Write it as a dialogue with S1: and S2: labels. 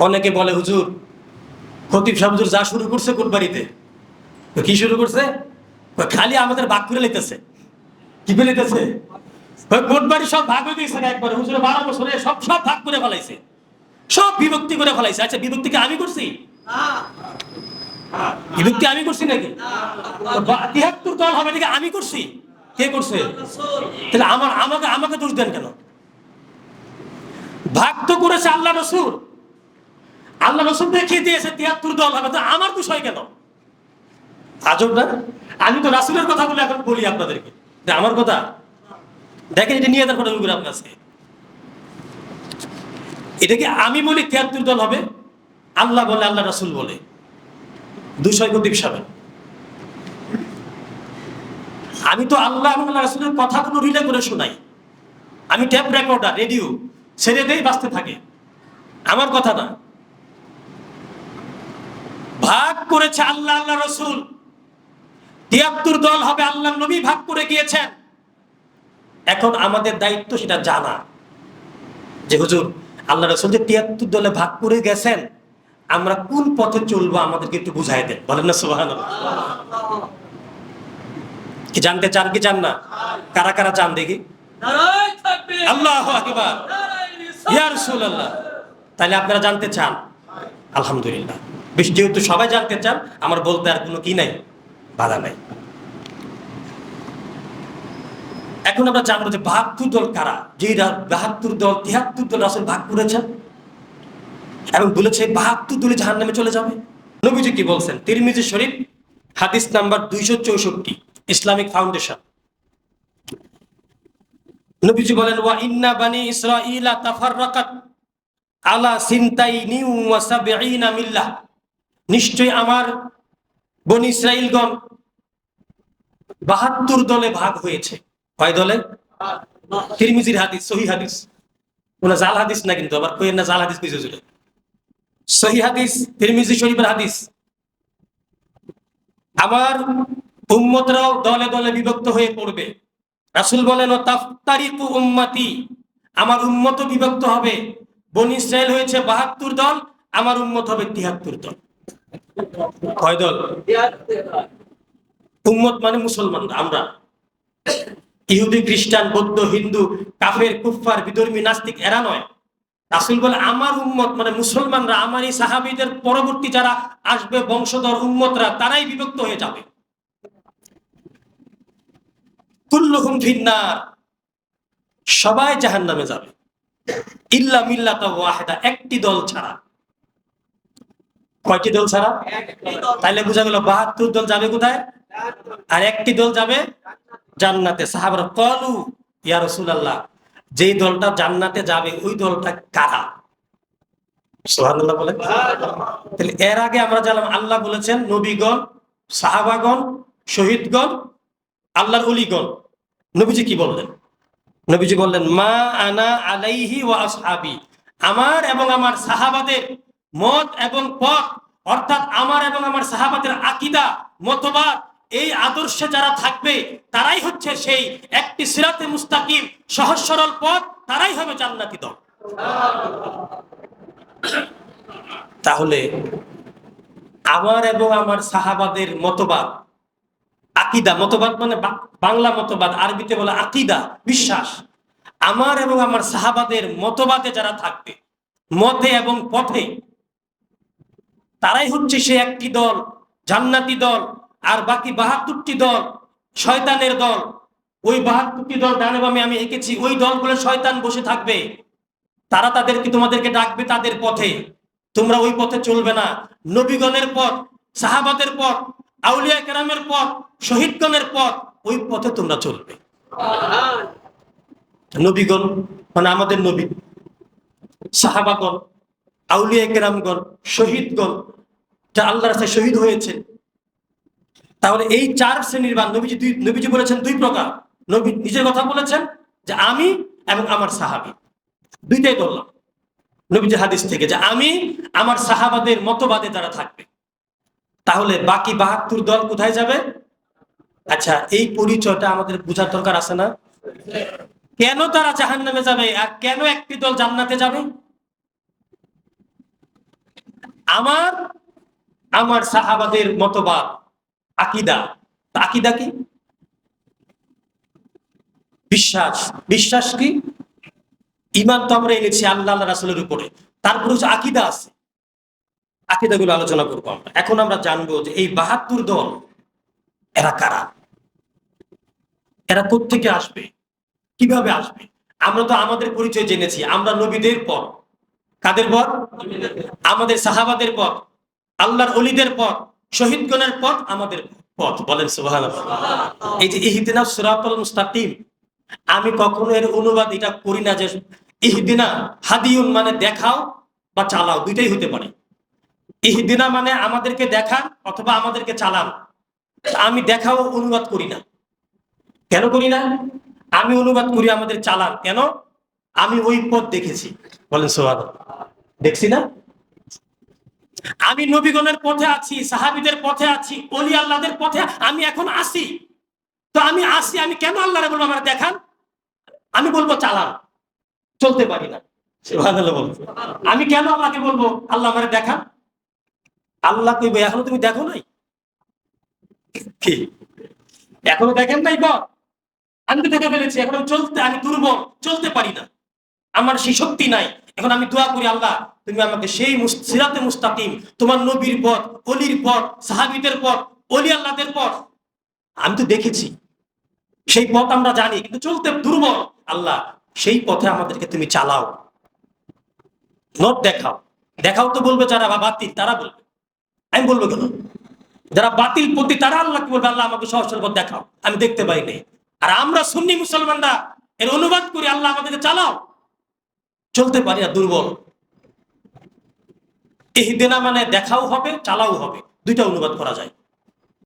S1: অনেকে বলে হুজুর, খতিব সাহেব হুজুর যা শুরু করছে কোটবাড়িতে, কি শুরু করছে? খালি আমাদের ভাগ করে নিতেছে। কি করে নিতেছে? কোটবাড়ি সব ভাগ হয়ে গেছে একবার, হুজুরে 12 বছরে সব সব ভাগ করে ফেলাইছে, সব বিভক্তি করে ফেলাইছে। আচ্ছা, বিভক্তি কি আমি করছি? বিভক্তি আমি করছি নাকি? 73 দল হবে নাকি আমি করছি? কে করছে? তাহলে আমাকে আমাকে দোষ দেন কেন? ভাগ তো করেছে আল্লাহ রসুল। আল্লাহ রসুল দেখিয়ে দিয়েছে 73 দল হবে, তো আমার বিষয় কেন? আজব না? আমি তো রাসুলের কথা বলে এখন বলি আপনাদেরকে, আমার কথা দেখেন, এটা নিয়ে তারপরে আপনার কাছে এটাকে আমি বলি 73 দল হবে, আল্লাহ বলে, আল্লাহ রাসুল বলে, 200 খতিব সাহেব। আমি তো আল্লাহ এবং আল্লাহ রাসুলের কথাগুলো রিলে করে শোনাই। আমি ট্যাপ রেকর্ডার, রেডিও ছেড়ে দেই, বাঁচতে থাকে, আমার কথা না। ভাগ করেছে আল্লাহ, আল্লাহ রসুল। 73 দল হবে, আল্লাহ নবী ভাগ করে গিয়েছেন। এখন আমাদের দায়িত্ব সেটা জানা, যে হুজুর আল্লাহ রসুল যে 73 দলে ভাগ করে গেছেন, আমরা কোন পথে চলবো আমাদেরকে একটু বুঝাই দেন, বলেন না সুবহানাল্লাহ। কি জানতে চান কি চান না? কারা কারা চান দেখি? আল্লাহু আকবার, ইয়া রাসূলুল্লাহ। তাহলে আপনারা জানতে চান, আলহামদুলিল্লাহ। বেশ, যেহেতু সবাই জানতে চান, আমার বলতে আর কোনো কি নাই, বাধা নাই। এখন আমরা জানবো যে 72 দল কারা, যে 72 দল 73 দল রাসূল ভাগ করেছেন এবং বলেছে 72 দলে জাহান্নামে চলে যাবে। নবীজি কি বলছেন? তিরমিজি শরীফ, হাদিস নাম্বার 264, ইসলামিক ফাউন্ডেশন। নবীজি বলেন, ওয়া ইন্না বানি ইসরাঈলা তাফাররাকাত আলা সিনতাইনি ওয়া সাবঈনা মিল্লাহ। নিশ্চয় আমার বনি ইসরাঈলগণ 72 দলে ভাগ হয়েছে। কয় দলে? তিরমিজির হাদিস, সহিহ হাদিস, কোন জাল হাদিস না, কিন্তু আবার কইেন না জাল হাদিস কইছে জুড়ে, সহিহ হাদিস, তিরমিজি শরীফের হাদিস। আমার উম্মতরাও দলে দলে বিভক্ত হয়ে পড়বে। রাসূল বলেন, ও তাফতারিকু উম্মতি, আমার উম্মত বিভক্ত হবে। বনি ইসরাইল হয়েছে 72 দল, আমার উম্মত হবে 73 দল। কয় দল? উম্মত মানে মুসলমান, আমরা। ইহুদি, খ্রিস্টান, বৌদ্ধ, হিন্দু, কাফের, কুফফার, বিধর্মী, নাস্তিক এরা নয়। রাসূল বলে আমার উম্মত মানে মুসলমানরা, আমার এই সাহাবীদের পরবর্তী যারা আসবে বংশধর উম্মতরা, তারাই বিভক্ত হয়ে যাবে। কুল্লুহুম ফিন্নার, সবাই জাহান্নামে যাবে, ইল্লা মিল্লাতা ওয়াহিদা, একটি দল ছাড়া। কয়টি দল ছাড়া? তাইলে বোঝা গেল 72 দল যাবে কোথায়, আর একটি দল যাবে জান্নাতে। সাহাবারা ক্বালু ইয়া রাসূলুল্লাহ, যেই দলটা জান্নাতে যাবে ওই দলটা কারা? সুবহানাল্লাহ বলেন। তাহলে এর আগে আমরা জানলাম আল্লাহ বলেছেন নবীগণ, সাহাবাগণ, শহীদগণ, আল্লাহর ওলিগণ। নবীজি কি বললেন? নবীজি বললেন, মা আনা আলাইহি ওয়া আসহাবি, আমার এবং আমার সাহাবাদের মত এবং পথ, অর্থাৎ আমার এবং আমার সাহাবাদের আকীদা, মতবাদ, এই আদর্শে যারা থাকবে তারাই হচ্ছে সেই একটি সিরাতে মুস্তাকিম, সহজ সরল পথ, তারাই হবে জান্নাতি দল। তাহলে আমার এবং আমার সাহাবাদের মতবাদ, আকীদা, মতবাদ মানে বাংলা মতবাদ, আরবিতে বলে আকীদা, বিশ্বাস। আমার এবং আমার সাহাবাদের মতবাদে যারা থাকবে, মতে এবং পথে, তারাই হচ্ছে সে একটি দল, জান্নাতি দল। আর বাকি 72টি দল শয়তানের দল। ওই 72টি দল ডানে বামে আমি এঁকেছি, ওই দলগুলো শয়তান বসে থাকবে, তারা তোমাদেরকে ডাকবে তাদের পথে, তোমরা ওই পথে চলবে না। নবীগণের পথ, সাহাবাদের পথ, আউলিয়া কেরামের পথ, শহীদগণের পথ, ওই পথে তোমরা চলবে। নবীগণ মানে আমাদের নবী, সাহাবাগণ, আউলিয়া কেরামগণ, শহীদগণ, যা আল্লাহর রাস্তায় শহীদ হয়েছে। তাহলে এই 4 শ্রেণীর বা নবীজি বলেছেন 2 প্রকার। নবী নিজের কথা বলেছেন যে আমি এবং আমার সাহাবী, দুইটাই বললাম নবীজি হাদিস থেকে, যে আমি আমার সাহাবাদের মতবাদে যারা থাকবে। তাহলে বাকি 72 দল কোথায় যাবে? আচ্ছা, এই পরিচয়টা আমাদের বোঝার দরকার আছে না? কেন তারা জাহান্নামে যাবে আর কেন একটি দল জান্নাতে যাবে? আমার আমার সাহাবাদের মতবাদ আকীদা। আকীদা কি? বিশ্বাস। বিশ্বাস কি? ঈমান তো আমরা এনেছি আল্লাহ আল্লাহ রাসূলের উপরে, তারপরে হচ্ছে আকীদা আছে। আকীদাগুলো আলোচনা করবো আমরা। এখন আমরা জানবো যে এই ৭২ দল এরা কারা, এরা কোত্থেকে আসবে, কিভাবে আসবে। আমরা তো আমাদের পরিচয় জেনেছি, আমরা নবীদের পর। কাদের পর? আমাদের সাহাবাদের পর, আল্লাহর ওলিদের পর, শহীদগণের পর আমাদের পথ। বলেন সুবহানাল্লাহ। এই যে ইহদিনাস সিরাতাল মুস্তাকিম, আমি কখনো এর অনুবাদ এটা করি না যে ইহদিনা হাদিউন মানে দেখাও বা চালাও, দুইটাই হতে পারে। ইহদিনা মানে আমাদেরকে দেখান অথবা আমাদেরকে চালান। আমি দেখাও অনুবাদ করি না। কেন করি না? আমি অনুবাদ করি আমাদের চালান। কেন? আমি ওই পথ দেখেছি। বলেন সুবহানাল্লাহ। দেখছি না? আমি নবীগণের পথে আছি, সাহাবীদের পথে আছি, ওলি আল্লাহদের পথে আমি এখন আসি। তো আমি আসি, আমি কেন আল্লাহরে বলবো আমার দেখান? আমি বলবো চালান। চলতে পারি না। সুবহানাল্লাহ বলবো। আমি কেন আল্লাহকে বলবো আল্লাহ আমারে দেখান? আল্লাহ কইবে এখনো তুমি দেখো নাই কি? এখনো দেখেন নাই? বল, আমি তো দেখে ফেলেছি, এখন আমি দুর্বল, চলতে পারি না, আমার সেই শক্তি নাই। এখন আমি দোয়া করি, আল্লাহ তুমি আমাকে সেই সিরাতে মুস্তাকিম, তোমার নবীর পথ, অলির পথ, সাহাবীদের পথ, অলি আল্লাহদের পথ আমি তো দেখেছি, সেই পথ আমরা জানি, কিন্তু চলতে দুর্বল। আল্লাহ সেই পথে আমাদেরকে তুমি চালাও, নোট দেখাও। দেখাও তো বলবে যারা বাতিল, তারা বলবে। আমি বলবো কেন? যারা বাতিল পন্থী তারা আল্লাহকে বলবে আল্লাহ আমাকে সহজ পথ দেখাও, আমি দেখতে পাই নাই। আর আমরা সুন্নি মুসলমানরা এর অনুবাদ করি আল্লাহ আমাদেরকে চালাও, চলতে পারি না, দুর্বল। ইহদিনা মানে দেখাও হবে, চালাও হবে, দুইটা অনুবাদ করা যায়।